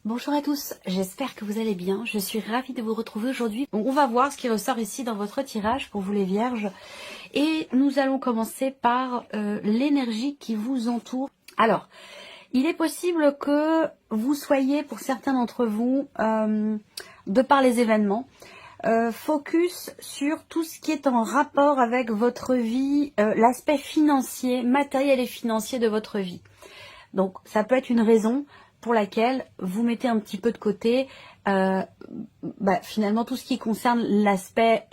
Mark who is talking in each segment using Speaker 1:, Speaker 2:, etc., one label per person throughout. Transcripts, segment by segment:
Speaker 1: Bonjour à tous, j'espère que vous allez bien. Je suis ravie de vous retrouver aujourd'hui. Donc on va voir ce qui ressort ici dans votre tirage pour vous les vierges. Et nous allons commencer par l'énergie qui vous entoure. Alors, il est possible que vous soyez, pour certains d'entre vous, de par les événements, focus sur tout ce qui est en rapport avec votre vie, l'aspect financier, matériel et financier de votre vie. Donc ça peut être une raison pour laquelle vous mettez un petit peu de côté finalement tout ce qui concerne l'aspect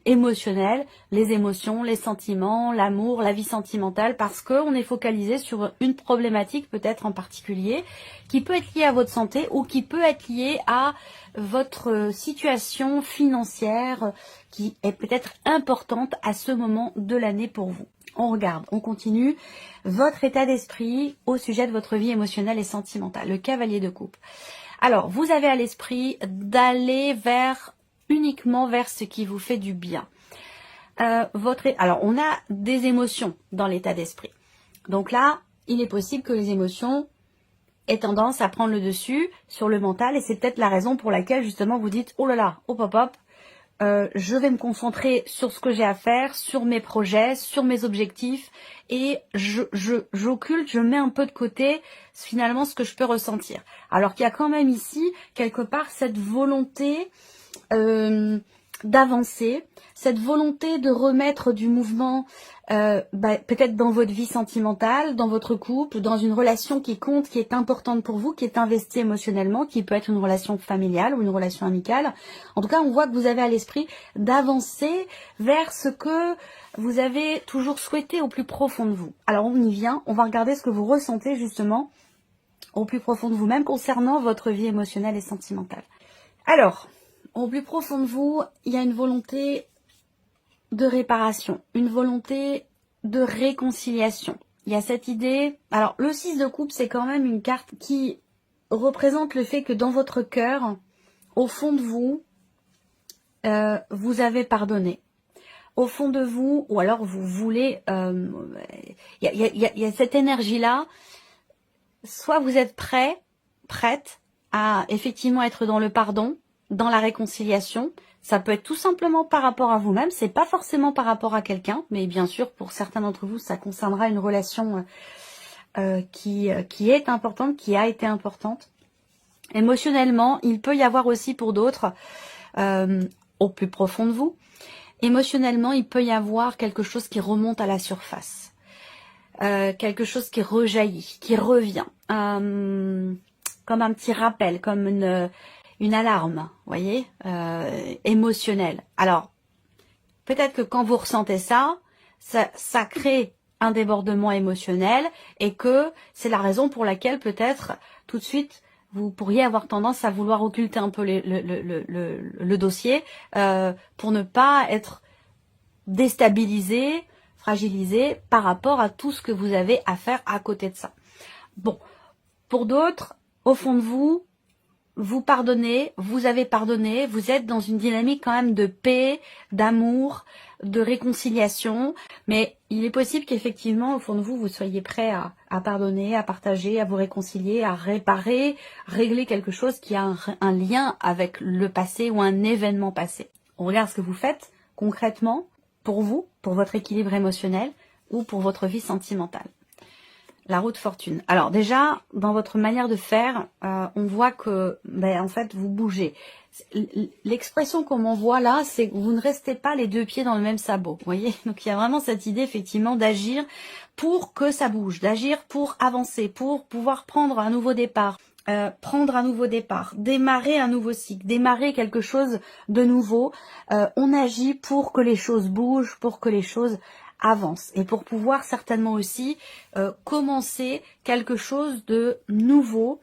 Speaker 1: émotionnel, les émotions, les sentiments, l'amour, la vie sentimentale, parce qu'on est focalisé sur une problématique peut-être en particulier qui peut être liée à votre santé ou qui peut être liée à votre situation financière qui est peut-être importante à ce moment de l'année pour vous. On regarde, on continue. Votre état d'esprit au sujet de votre vie émotionnelle et sentimentale. Le cavalier de coupe. Alors, vous avez à l'esprit d'aller uniquement vers ce qui vous fait du bien. Alors, on a des émotions dans l'état d'esprit. Donc là, il est possible que les émotions aient tendance à prendre le dessus sur le mental. Et c'est peut-être la raison pour laquelle, justement, vous dites, oh là là, hop hop hop, je vais me concentrer sur ce que j'ai à faire, sur mes projets, sur mes objectifs et j'occulte, je mets un peu de côté finalement ce que je peux ressentir. Alors qu'il y a quand même ici, quelque part, cette volonté d'avancer, cette volonté de remettre du mouvement peut-être dans votre vie sentimentale, dans votre couple, dans une relation qui compte, qui est importante pour vous, qui est investie émotionnellement, qui peut être une relation familiale ou une relation amicale. En tout cas, on voit que vous avez à l'esprit d'avancer vers ce que vous avez toujours souhaité au plus profond de vous. Alors on y vient, on va regarder ce que vous ressentez justement au plus profond de vous-même concernant votre vie émotionnelle et sentimentale. Alors, au plus profond de vous, il y a une volonté de réparation, une volonté de réconciliation. Il y a cette idée... Alors, le 6 de coupe, c'est quand même une carte qui représente le fait que dans votre cœur, au fond de vous, vous avez pardonné. Au fond de vous, ou alors vous voulez... Il y a cette énergie-là. Soit vous êtes prête à effectivement être dans le pardon, dans la réconciliation. Ça peut être tout simplement par rapport à vous-même, c'est pas forcément par rapport à quelqu'un, mais bien sûr pour certains d'entre vous ça concernera une relation qui est importante, qui a été importante. Émotionnellement, il peut y avoir aussi pour d'autres, au plus profond de vous, émotionnellement il peut y avoir quelque chose qui remonte à la surface. Quelque chose qui rejaillit, qui revient, comme un petit rappel, comme une alarme, voyez, émotionnelle. Alors, peut-être que quand vous ressentez ça crée un débordement émotionnel et que c'est la raison pour laquelle peut-être tout de suite vous pourriez avoir tendance à vouloir occulter un peu le dossier pour ne pas être déstabilisé, fragilisé par rapport à tout ce que vous avez à faire à côté de ça. Bon, pour d'autres, au fond de vous, vous pardonnez, vous avez pardonné, vous êtes dans une dynamique quand même de paix, d'amour, de réconciliation, mais il est possible qu'effectivement, au fond de vous, vous soyez prêt à pardonner, à partager, à vous réconcilier, à réparer, régler quelque chose qui a un lien avec le passé ou un événement passé. On regarde ce que vous faites concrètement pour vous, pour votre équilibre émotionnel ou pour votre vie sentimentale. La roue de fortune. Alors déjà, dans votre manière de faire, on voit que en fait, vous bougez. L'expression qu'on m'envoie là, c'est que vous ne restez pas les deux pieds dans le même sabot. Vous voyez? Donc il y a vraiment cette idée effectivement d'agir pour que ça bouge, d'agir pour avancer, pour pouvoir prendre un nouveau départ. Démarrer un nouveau cycle, démarrer quelque chose de nouveau. On agit pour que les choses bougent, pour que les choses avancent et pour pouvoir certainement aussi commencer quelque chose de nouveau,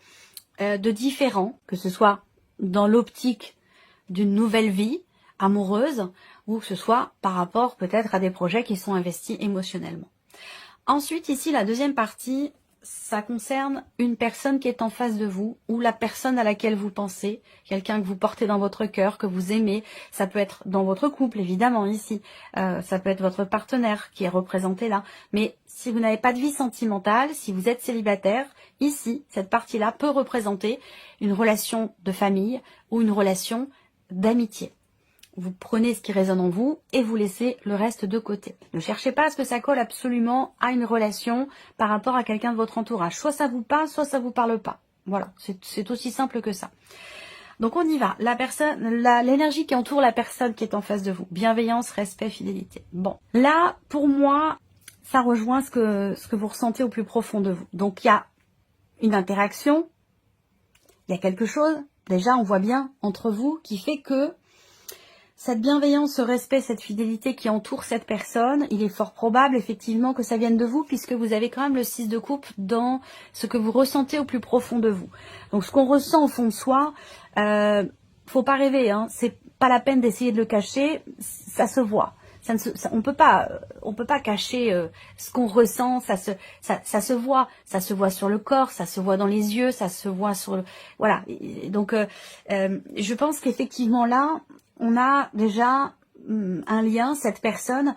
Speaker 1: de différent, que ce soit dans l'optique d'une nouvelle vie amoureuse ou que ce soit par rapport peut-être à des projets qui sont investis émotionnellement. Ensuite, ici, la deuxième partie, ça concerne une personne qui est en face de vous ou la personne à laquelle vous pensez, quelqu'un que vous portez dans votre cœur, que vous aimez. Ça peut être dans votre couple, évidemment, ici. Ça peut être votre partenaire qui est représenté là. Mais si vous n'avez pas de vie sentimentale, si vous êtes célibataire, ici, cette partie-là peut représenter une relation de famille ou une relation d'amitié. Vous prenez ce qui résonne en vous et vous laissez le reste de côté. Ne cherchez pas à ce que ça colle absolument à une relation par rapport à quelqu'un de votre entourage. Soit ça vous parle, soit ça vous parle pas. Voilà, c'est aussi simple que ça. Donc on y va. L'énergie qui entoure la personne qui est en face de vous. Bienveillance, respect, fidélité. Bon, là, pour moi, ça rejoint ce que vous ressentez au plus profond de vous. Donc il y a une interaction, il y a quelque chose, déjà on voit bien entre vous, qui fait que cette bienveillance, ce respect, cette fidélité qui entoure cette personne, il est fort probable effectivement que ça vienne de vous puisque vous avez quand même le 6 de coupe dans ce que vous ressentez au plus profond de vous. Donc ce qu'on ressent au fond de soi, faut pas rêver, hein, c'est pas la peine d'essayer de le cacher, ça se voit. On peut pas cacher ce qu'on ressent, ça se voit sur le corps, ça se voit dans les yeux, ça se voit sur le, voilà. Et donc je pense qu'effectivement là, on a déjà un lien, cette personne,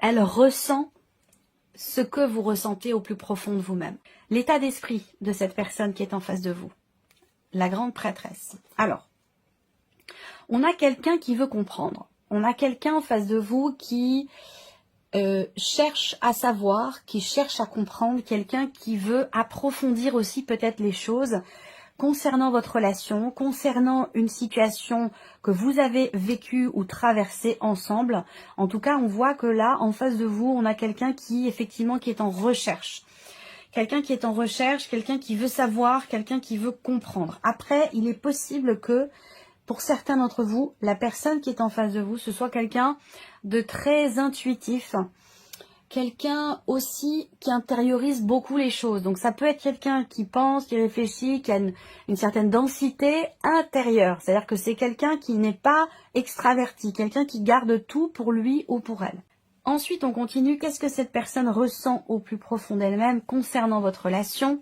Speaker 1: elle ressent ce que vous ressentez au plus profond de vous-même. L'état d'esprit de cette personne qui est en face de vous, la grande prêtresse. Alors, on a quelqu'un qui veut comprendre. On a quelqu'un en face de vous qui cherche à savoir, qui cherche à comprendre, quelqu'un qui veut approfondir aussi peut-être les choses concernant votre relation, concernant une situation que vous avez vécue ou traversée ensemble. En tout cas, on voit que là, en face de vous, on a quelqu'un qui, effectivement, qui est en recherche. Quelqu'un qui est en recherche, quelqu'un qui veut savoir, quelqu'un qui veut comprendre. Après, il est possible que, pour certains d'entre vous, la personne qui est en face de vous, ce soit quelqu'un de très intuitif, quelqu'un aussi qui intériorise beaucoup les choses. Donc ça peut être quelqu'un qui pense, qui réfléchit, qui a une certaine densité intérieure. C'est-à-dire que c'est quelqu'un qui n'est pas extraverti, quelqu'un qui garde tout pour lui ou pour elle. Ensuite, on continue. Qu'est-ce que cette personne ressent au plus profond d'elle-même concernant votre relation?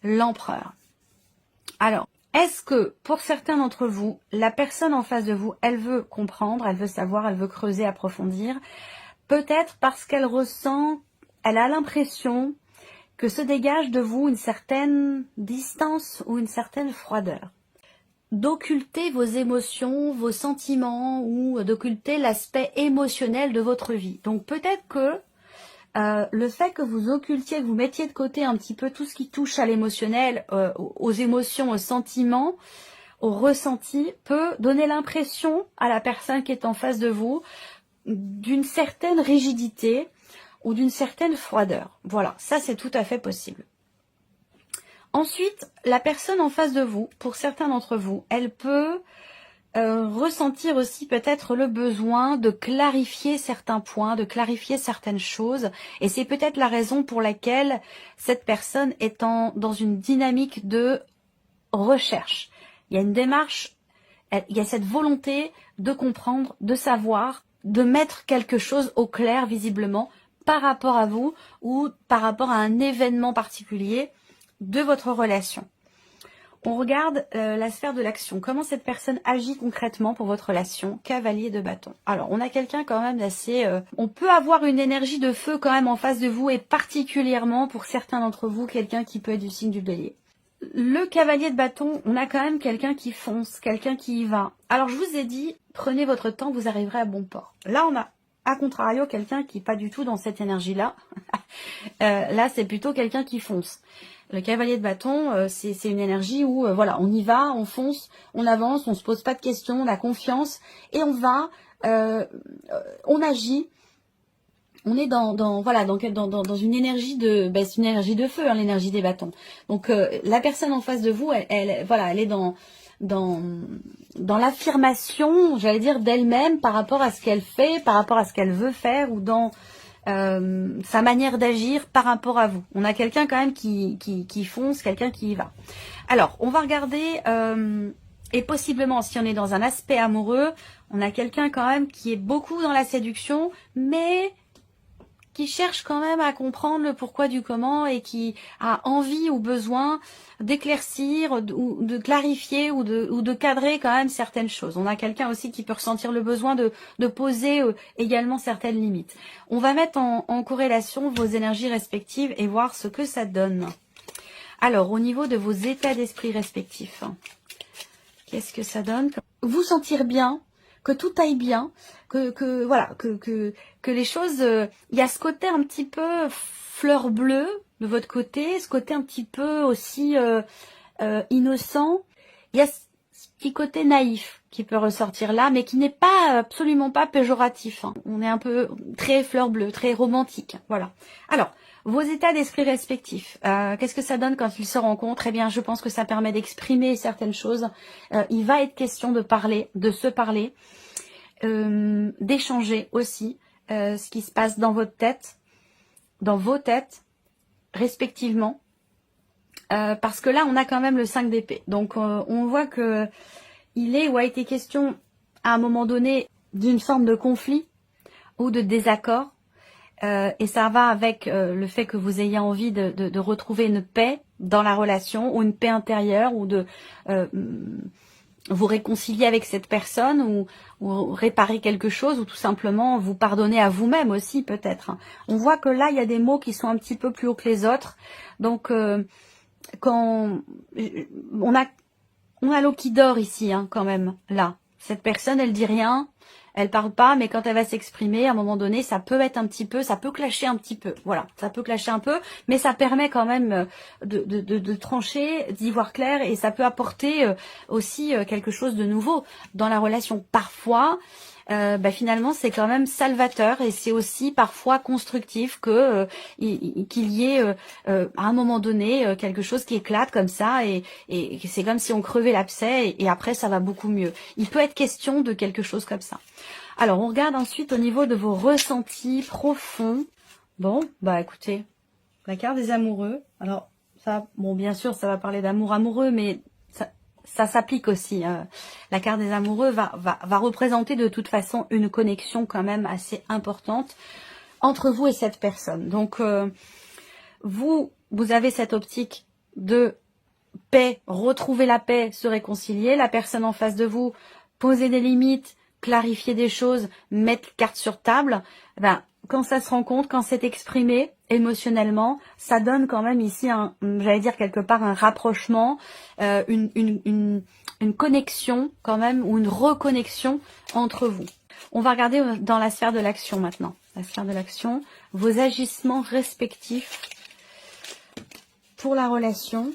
Speaker 1: L'empereur. Alors, est-ce que, pour certains d'entre vous, la personne en face de vous, elle veut comprendre, elle veut savoir, elle veut creuser, approfondir? Peut-être parce qu'elle ressent, elle a l'impression que se dégage de vous une certaine distance ou une certaine froideur. D'occulter vos émotions, vos sentiments ou d'occulter l'aspect émotionnel de votre vie. Donc peut-être que le fait que vous occultiez, que vous mettiez de côté un petit peu tout ce qui touche à l'émotionnel, aux émotions, aux sentiments, aux ressentis, peut donner l'impression à la personne qui est en face de vous d'une certaine rigidité ou d'une certaine froideur. Voilà, ça c'est tout à fait possible. Ensuite, la personne en face de vous, pour certains d'entre vous, elle peut ressentir aussi peut-être le besoin de clarifier certains points, de clarifier certaines choses. Et c'est peut-être la raison pour laquelle cette personne est dans une dynamique de recherche. Il y a une démarche, il y a cette volonté de comprendre, de savoir, de mettre quelque chose au clair visiblement par rapport à vous ou par rapport à un événement particulier de votre relation. On regarde la sphère de l'action. Comment cette personne agit concrètement pour votre relation? Cavalier de bâton. Alors, on a quelqu'un quand même d'assez... on peut avoir une énergie de feu quand même en face de vous et particulièrement pour certains d'entre vous, quelqu'un qui peut être du signe du bélier. Le cavalier de bâton, on a quand même quelqu'un qui fonce, quelqu'un qui y va. Alors je vous ai dit, prenez votre temps, vous arriverez à bon port. Là on a, à contrario, quelqu'un qui n'est pas du tout dans cette énergie-là. Là c'est plutôt quelqu'un qui fonce. Le cavalier de bâton, c'est une énergie où voilà, on y va, on fonce, on avance, on se pose pas de questions, on a confiance et on va, on agit. On est dans une énergie de, c'est une énergie de feu, hein, l'énergie des bâtons. Donc la personne en face de vous, elle est dans l'affirmation, j'allais dire, d'elle-même par rapport à ce qu'elle fait, par rapport à ce qu'elle veut faire ou dans sa manière d'agir par rapport à vous. On a quelqu'un quand même qui fonce, quelqu'un qui y va. Alors, on va regarder, et possiblement, si on est dans un aspect amoureux, on a quelqu'un quand même qui est beaucoup dans la séduction, mais qui cherche quand même à comprendre le pourquoi du comment et qui a envie ou besoin d'éclaircir ou de clarifier ou de cadrer quand même certaines choses. On a quelqu'un aussi qui peut ressentir le besoin de poser également certaines limites. On va mettre en corrélation vos énergies respectives et voir ce que ça donne. Alors, au niveau de vos états d'esprit respectifs, qu'est-ce que ça donne? Vous sentir bien, que tout aille bien, voilà, que les choses, il y a ce côté un petit peu fleur bleue de votre côté, ce côté un petit peu aussi innocent. Il y a ce petit côté naïf qui peut ressortir là, mais qui n'est pas absolument pas péjoratif. Hein. On est un peu très fleur bleue, très romantique. Voilà. Alors, vos états d'esprit respectifs, qu'est-ce que ça donne quand ils se rencontrent? Eh bien, je pense que ça permet d'exprimer certaines choses. Il va être question de parler, de se parler, d'échanger aussi ce qui se passe dans votre tête, dans vos têtes, respectivement. Parce que là, on a quand même le 5 d'épée. Donc, on voit que il est ou a été question, à un moment donné, d'une forme de conflit ou de désaccord. Et ça va avec le fait que vous ayez envie de retrouver une paix dans la relation ou une paix intérieure ou de vous réconcilier avec cette personne ou réparer quelque chose ou tout simplement vous pardonner à vous-même aussi peut-être. On voit que là, il y a des mots qui sont un petit peu plus hauts que les autres. Donc, quand on a l'eau qui dort ici, hein, quand même, là. Cette personne, elle dit rien. Elle parle pas, mais quand elle va s'exprimer, à un moment donné, ça peut être un petit peu, ça peut clasher un petit peu. Voilà, ça peut clasher un peu, mais ça permet quand même de trancher, d'y voir clair, et ça peut apporter aussi quelque chose de nouveau dans la relation. Parfois, finalement, c'est quand même salvateur, et c'est aussi parfois constructif que qu'il y ait à un moment donné quelque chose qui éclate comme ça, et c'est comme si on crevait l'abcès, et après ça va beaucoup mieux. Il peut être question de quelque chose comme ça. Alors, on regarde ensuite au niveau de vos ressentis profonds. Bon, bah écoutez, la carte des amoureux. Alors, ça, bon, bien sûr, ça va parler d'amour amoureux, mais ça s'applique aussi. La carte des amoureux va représenter de toute façon une connexion quand même assez importante entre vous et cette personne. Donc, vous avez cette optique de paix, retrouver la paix, se réconcilier. La personne en face de vous, poser des limites, clarifier des choses, mettre carte sur table. Quand ça se rencontre, quand c'est exprimé émotionnellement, ça donne quand même ici j'allais dire quelque part un rapprochement, une connexion quand même, ou une reconnexion entre vous. On va regarder dans la sphère de l'action maintenant. La sphère de l'action, vos agissements respectifs pour la relation.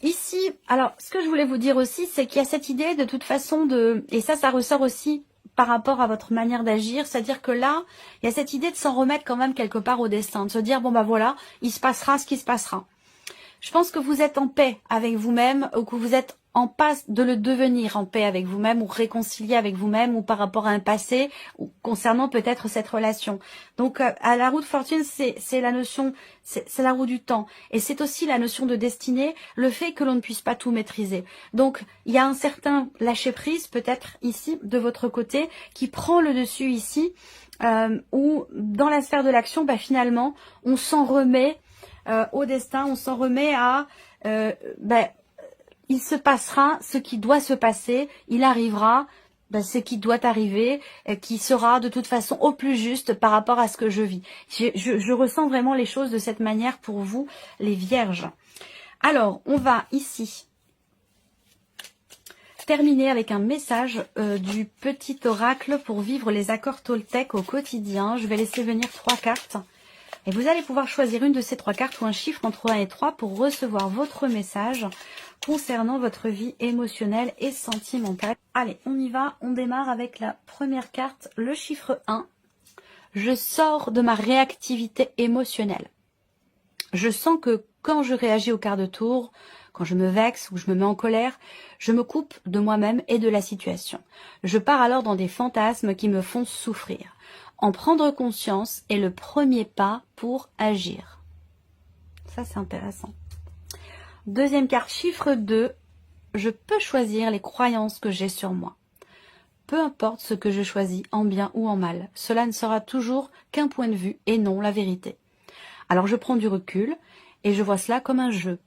Speaker 1: Ici, alors, ce que je voulais vous dire aussi, c'est qu'il y a cette idée de toute façon et ça ressort aussi par rapport à votre manière d'agir, c'est-à-dire que là, il y a cette idée de s'en remettre quand même quelque part au destin, de se dire, bon bah voilà, il se passera ce qui se passera. Je pense que vous êtes en paix avec vous-même, ou que vous êtes en passe de le devenir en paix avec vous-même, ou réconcilié avec vous-même, ou par rapport à un passé, ou concernant peut-être cette relation. Donc, à la roue de fortune, c'est la notion, c'est la roue du temps. Et c'est aussi la notion de destinée, le fait que l'on ne puisse pas tout maîtriser. Donc, il y a un certain lâcher-prise, peut-être ici, de votre côté, qui prend le dessus ici, où, dans la sphère de l'action, finalement, on s'en remet au destin, on s'en remet à il se passera ce qui doit se passer, il arrivera ce qui doit arriver, qui sera de toute façon au plus juste par rapport à ce que je vis. Je ressens vraiment les choses de cette manière pour vous, les vierges. Alors, on va ici terminer avec un message du petit oracle pour vivre les accords Toltec au quotidien. Je vais laisser venir 3 cartes. Et vous allez pouvoir choisir une de ces 3 cartes ou un chiffre entre 1 et 3 pour recevoir votre message concernant votre vie émotionnelle et sentimentale. Allez, on y va. On démarre avec la première carte, le chiffre 1. Je sors de ma réactivité émotionnelle. Je sens que quand je réagis au quart de tour, quand je me vexe ou je me mets en colère, je me coupe de moi-même et de la situation. Je pars alors dans des fantasmes qui me font souffrir. En prendre conscience est le premier pas pour agir. Ça, c'est intéressant. Deuxième carte, chiffre 2. Je peux choisir les croyances que j'ai sur moi. peu importe ce que je choisis, en bien ou en mal. Cela ne sera toujours qu'un point de vue et non la vérité. Alors je prends du recul et je vois cela comme un jeu.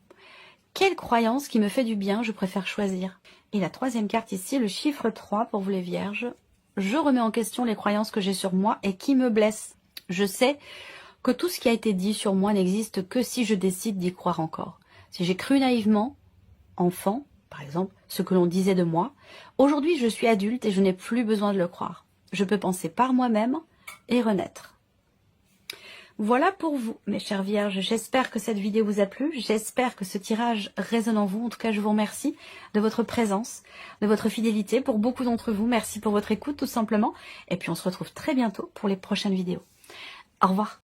Speaker 1: Quelle croyance qui me fait du bien je préfère choisir? Et la troisième carte ici, le chiffre 3 pour vous les vierges. Je remets en question les croyances que j'ai sur moi et qui me blessent. Je sais que tout ce qui a été dit sur moi n'existe que si je décide d'y croire encore. Si j'ai cru naïvement, enfant, par exemple, ce que l'on disait de moi, aujourd'hui je suis adulte et je n'ai plus besoin de le croire. Je peux penser par moi-même et renaître. Voilà pour vous, mes chères vierges. J'espère que cette vidéo vous a plu. J'espère que ce tirage résonne en vous. En tout cas, je vous remercie de votre présence, de votre fidélité. Pour beaucoup d'entre vous, merci pour votre écoute, tout simplement. Et puis, on se retrouve très bientôt pour les prochaines vidéos. Au revoir.